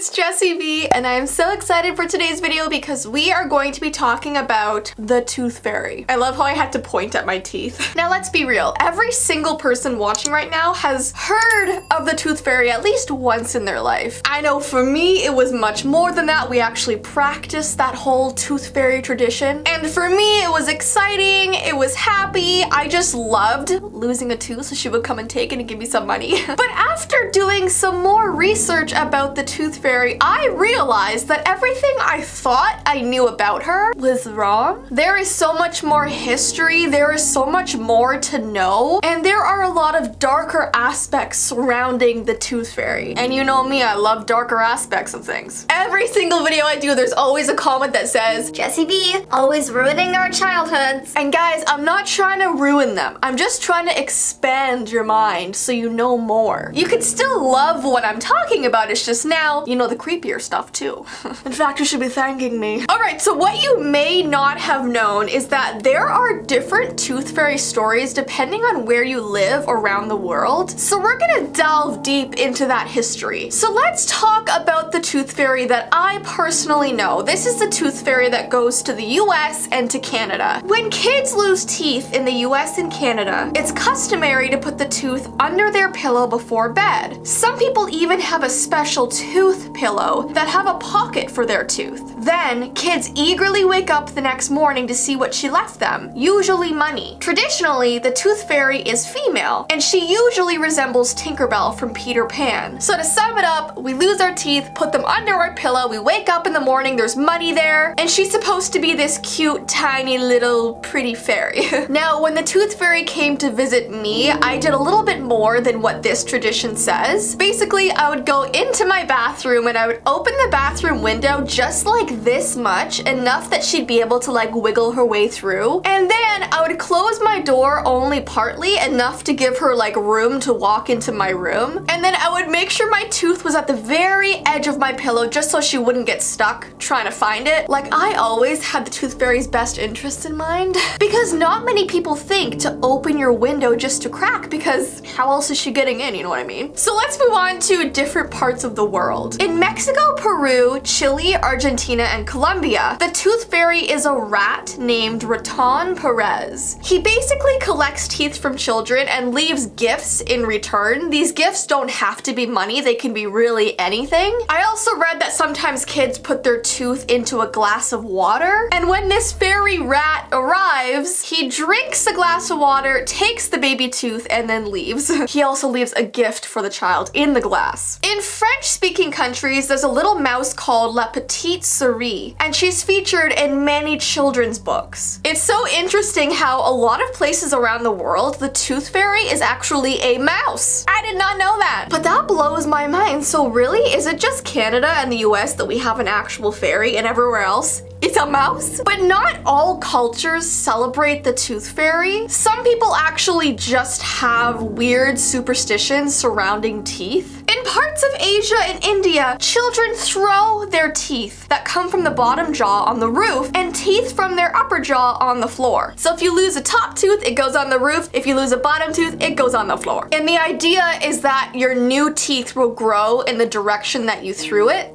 it's Jessii Vee, and I am so excited for today's video because we are going to be talking about the tooth fairy. I love how I had to point at my teeth. Now let's be real, every single person watching right now has heard of the tooth fairy at least once in their life. I know for me it was much more than that. We actually practiced that whole tooth fairy tradition, and for me it was exciting, it was happy. I just loved losing a tooth so she would come and take it and give me some money. But after doing some more research about the tooth fairy, I realized that everything I thought I knew about her was wrong. There is so much more history, there is so much more to know, and there are a lot of darker aspects surrounding the tooth fairy. And you know me, I love darker aspects of things. Every single video I do, there's always a comment that says, Jessii Vee, always ruining our childhoods. And guys, I'm not trying to ruin them. I'm just trying to expand your mind so you know more. You can still love what I'm talking about, it's just now you know the creepier stuff too. In fact, you should be thanking me. Alright, so what you may not have known is that there are different tooth fairy stories depending on where you live around the world. So we're gonna delve deep into that history. So let's talk about the tooth fairy that I personally know. This is the tooth fairy that goes to the US and to Canada. When kids lose teeth in the US and Canada, it's customary to put the tooth under their pillow before bed. Some people even have a special tooth pillow that have a pocket for their tooth. Then, kids eagerly wake up the next morning to see what she left them, usually money. Traditionally, the tooth fairy is female, and she usually resembles Tinkerbell from Peter Pan. So to sum it up, we lose our teeth, put them under our pillow, we wake up in the morning, there's money there, and she's supposed to be this cute, tiny, little, pretty fairy. Now, when the tooth fairy came to visit me, I did a little bit more than what this tradition says. Basically, I would go into my bathroom and I would open the bathroom window just like this much, enough that she'd be able to like wiggle her way through. And then I would close my door only partly, enough to give her like room to walk into my room. And then I would make sure my tooth was at the very edge of my pillow just so she wouldn't get stuck trying to find it. Like, I always had the tooth fairy's best interest in mind, because not many people think to open your window just to crack, because how else is she getting in, you know what I mean? So let's move on to different parts of the world. In Mexico, Peru, Chile, Argentina, and Colombia, the tooth fairy is a rat named Raton Perez. He basically collects teeth from children and leaves gifts in return. These gifts don't have to be money, they can be really anything. I also read that sometimes kids put their tooth into a glass of water, and when this fairy rat arrives, he drinks the glass of water, takes the baby tooth, and then leaves. He also leaves a gift for the child in the glass. In French-speaking countries, there's a little mouse called La Petite Souris, and she's featured in many children's books. It's so interesting how a lot of places around the world, the tooth fairy is actually a mouse. I did not know that. But that blows my mind. So really, is it just Canada and the US that we have an actual fairy, and everywhere else it's a mouse? But not all cultures celebrate the tooth fairy. Some people actually just have weird superstitions surrounding teeth. In parts of Asia and India, children throw their teeth that come from the bottom jaw on the roof and teeth from their upper jaw on the floor. So if you lose a top tooth, it goes on the roof. If you lose a bottom tooth, it goes on the floor. And the idea is that your new teeth will grow in the direction that you threw it.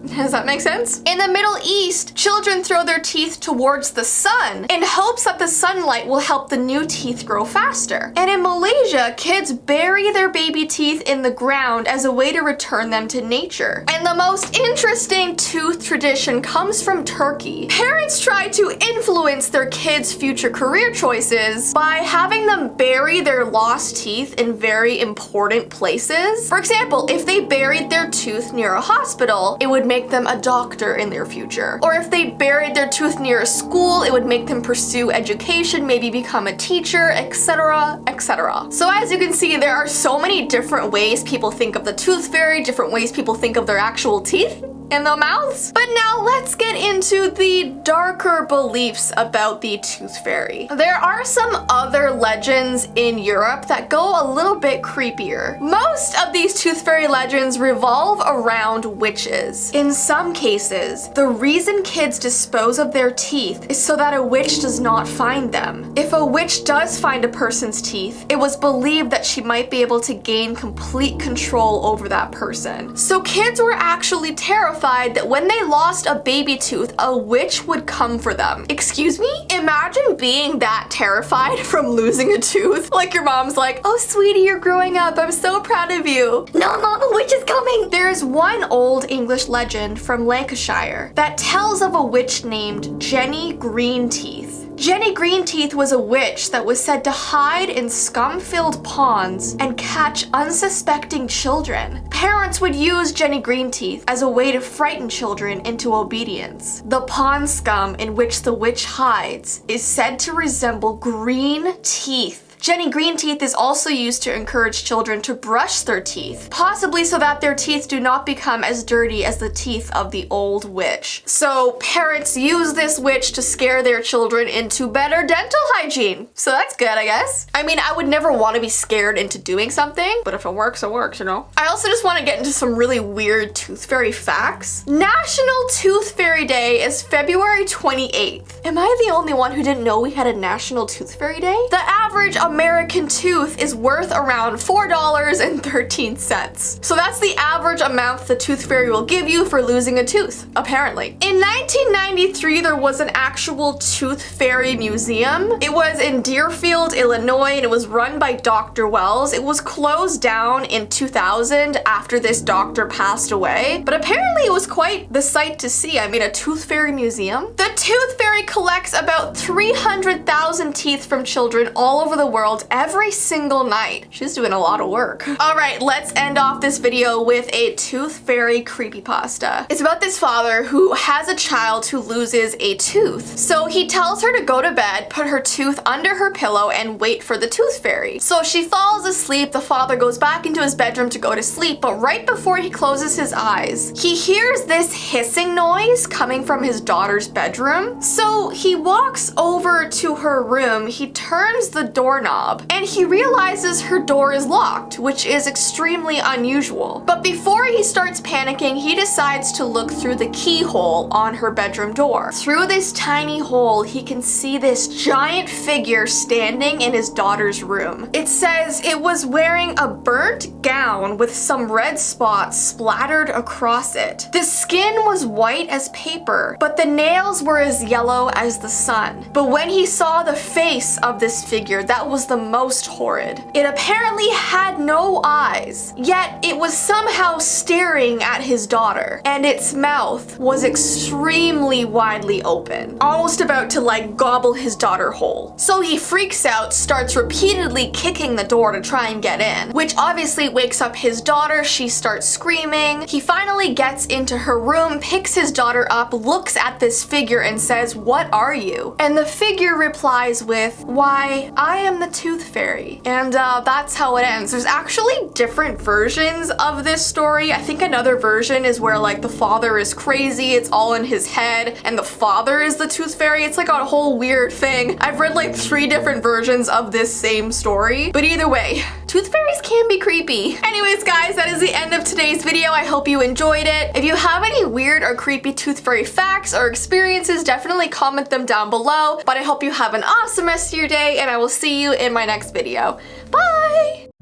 Does that make sense? In the Middle East, children throw their teeth towards the sun in hopes that the sunlight will help the new teeth grow faster. And in Malaysia, kids bury their baby teeth in the ground as a way to return them to nature. And the most interesting tooth tradition comes from Turkey. Parents try to influence their kids' future career choices by having them bury their lost teeth in very important places. For example, if they buried their tooth near a hospital, it would make them a doctor in their future. Or if they buried their tooth near a school, it would make them pursue education, maybe become a teacher, etc., etc. So as you can see, there are so many different ways people think of the tooth fairy, different ways people think of their actual teeth. in the mouths. But now let's get into the darker beliefs about the tooth fairy. There are some other legends in Europe that go a little bit creepier. Most of these tooth fairy legends revolve around witches. In some cases, the reason kids dispose of their teeth is so that a witch does not find them. If a witch does find a person's teeth, it was believed that she might be able to gain complete control over that person. So kids were actually terrified that when they lost a baby tooth, a witch would come for them. Excuse me? Imagine being that terrified from losing a tooth. Like your mom's like, oh sweetie, you're growing up. I'm so proud of you. No, Mom, a witch is coming. There's one old English legend from Lancashire that tells of a witch named Jenny Greenteeth. Jenny Greenteeth was a witch that was said to hide in scum-filled ponds and catch unsuspecting children. Parents would use Jenny Greenteeth as a way to frighten children into obedience. The pond scum in which the witch hides is said to resemble green teeth. Jenny Greenteeth is also used to encourage children to brush their teeth, possibly so that their teeth do not become as dirty as the teeth of the old witch. So parents use this witch to scare their children into better dental hygiene. So that's good, I guess. I mean, I would never want to be scared into doing something, but if it works, it works, you know? I also just want to get into some really weird tooth fairy facts. National Tooth Fairy Day is February 28th. Am I the only one who didn't know we had a National Tooth Fairy Day? The average American tooth is worth around $4.13. So that's the average amount the tooth fairy will give you for losing a tooth, apparently. In 1993, there was an actual tooth fairy museum. It was in Deerfield, Illinois, and it was run by Dr. Wells. It was closed down in 2000 after this doctor passed away, but apparently it was quite the sight to see. I mean, a tooth fairy museum. The tooth fairy collects about 300,000 teeth from children all over the world every single night. She's doing a lot of work. All right, let's end off this video with a tooth fairy creepypasta. It's about this father who has a child who loses a tooth. So he tells her to go to bed, put her tooth under her pillow, and wait for the tooth fairy. So she falls asleep. The father goes back into his bedroom to go to sleep, but right before he closes his eyes, he hears this hissing noise coming from his daughter's bedroom. So he walks over to her room. He turns the doorknob and he realizes her door is locked, which is extremely unusual. But before he starts panicking, he decides to look through the keyhole on her bedroom door. Through this tiny hole, he can see this giant figure standing in his daughter's room. It says it was wearing a burnt gown with some red spots splattered across it. The skin was white as paper, but the nails were as yellow as the sun. But when he saw the face of this figure, that was the most horrid. It apparently had no eyes, yet it was somehow staring at his daughter, and its mouth was extremely widely open, almost about to like gobble his daughter whole. So he freaks out, starts repeatedly kicking the door to try and get in, which obviously wakes up his daughter. She starts screaming. He finally gets into her room, picks his daughter up, looks at this figure and says, "What are you?" And the figure replies with, "Why, I am the tooth fairy." And that's how it ends. There's actually different versions of this story. I think another version is where like the father is crazy, it's all in his head, and the father is the tooth fairy. It's like a whole weird thing. I've read like 3 different versions of this same story, but either way, tooth fairies can be creepy. Anyways guys, that is the end of today's video. I hope you enjoyed it. If you have any weird or creepy tooth fairy facts or experiences, definitely comment them down below. But I hope you have an awesome rest of your day, and I will see you in my next video. Bye!